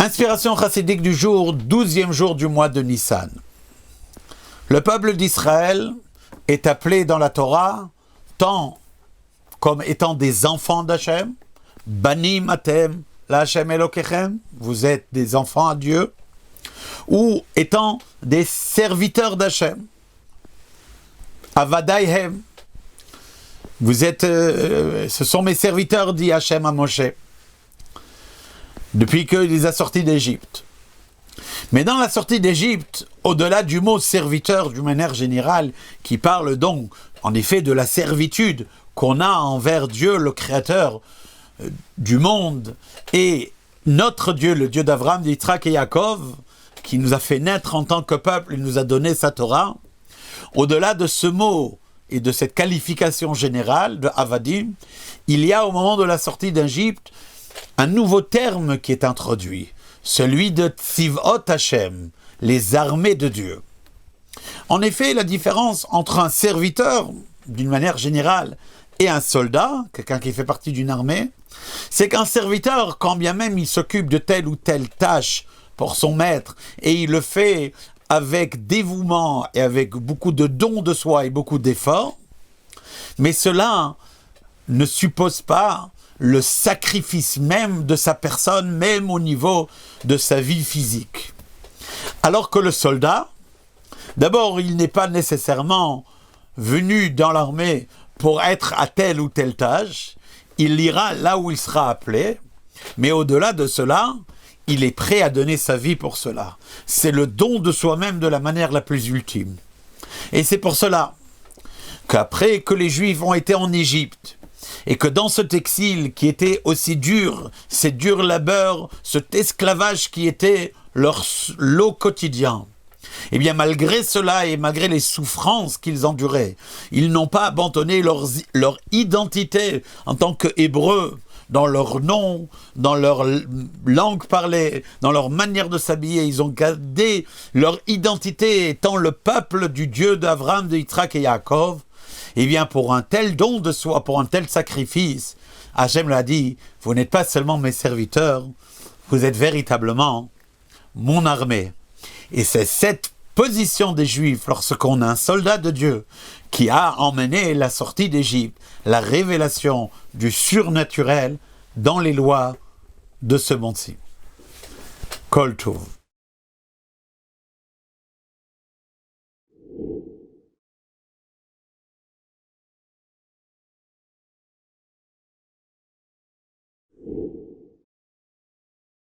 Inspiration chassidique du jour, 12e jour du mois de Nissan. Le peuple d'Israël est appelé dans la Torah tant comme étant des enfants d'Hachem, Banim Atem, la Hachem Elokechem, vous êtes des enfants à Dieu, ou étant des serviteurs d'Hachem, Avadaihem, vous êtes, ce sont mes serviteurs, dit Hachem à Moshe, depuis qu'il les a sortis d'Égypte. Mais dans la sortie d'Égypte, au-delà du mot serviteur d'une manière générale, qui parle donc en effet de la servitude qu'on a envers Dieu, le créateur du monde, et notre Dieu, le Dieu d'Abraham, d'Yitzhak et Yaakov, qui nous a fait naître en tant que peuple, il nous a donné sa Torah, au-delà de ce mot et de cette qualification générale de Avadim, il y a au moment de la sortie d'Égypte un nouveau terme qui est introduit, celui de Tzivot Hashem, les armées de Dieu. En effet, la différence entre un serviteur, d'une manière générale, et un soldat, quelqu'un qui fait partie d'une armée, c'est qu'un serviteur, quand bien même il s'occupe de telle ou telle tâche pour son maître, et il le fait avec dévouement et avec beaucoup de dons de soi et beaucoup d'efforts, mais cela ne suppose pas le sacrifice même de sa personne, même au niveau de sa vie physique. Alors que le soldat, d'abord, il n'est pas nécessairement venu dans l'armée pour être à telle ou telle tâche, il ira là où il sera appelé, mais au-delà de cela, il est prêt à donner sa vie pour cela. C'est le don de soi-même de la manière la plus ultime. Et c'est pour cela qu'après que les Juifs ont été en Égypte, et que dans cet exil qui était aussi dur, ces durs labeurs, cet esclavage qui était leur lot quotidien, eh bien malgré cela et malgré les souffrances qu'ils enduraient, ils n'ont pas abandonné leur identité en tant qu'Hébreux, dans leur nom, dans leur langue parlée, dans leur manière de s'habiller. Ils ont gardé leur identité étant le peuple du Dieu d'Abraham, de Yitzhak et Yaakov. Eh bien, pour un tel don de soi, pour un tel sacrifice, Hachem l'a dit, vous n'êtes pas seulement mes serviteurs, vous êtes véritablement mon armée. Et c'est cette position des Juifs, lorsqu'on a un soldat de Dieu qui a emmené la sortie d'Égypte, la révélation du surnaturel dans les lois de ce monde-ci. Kol Tov.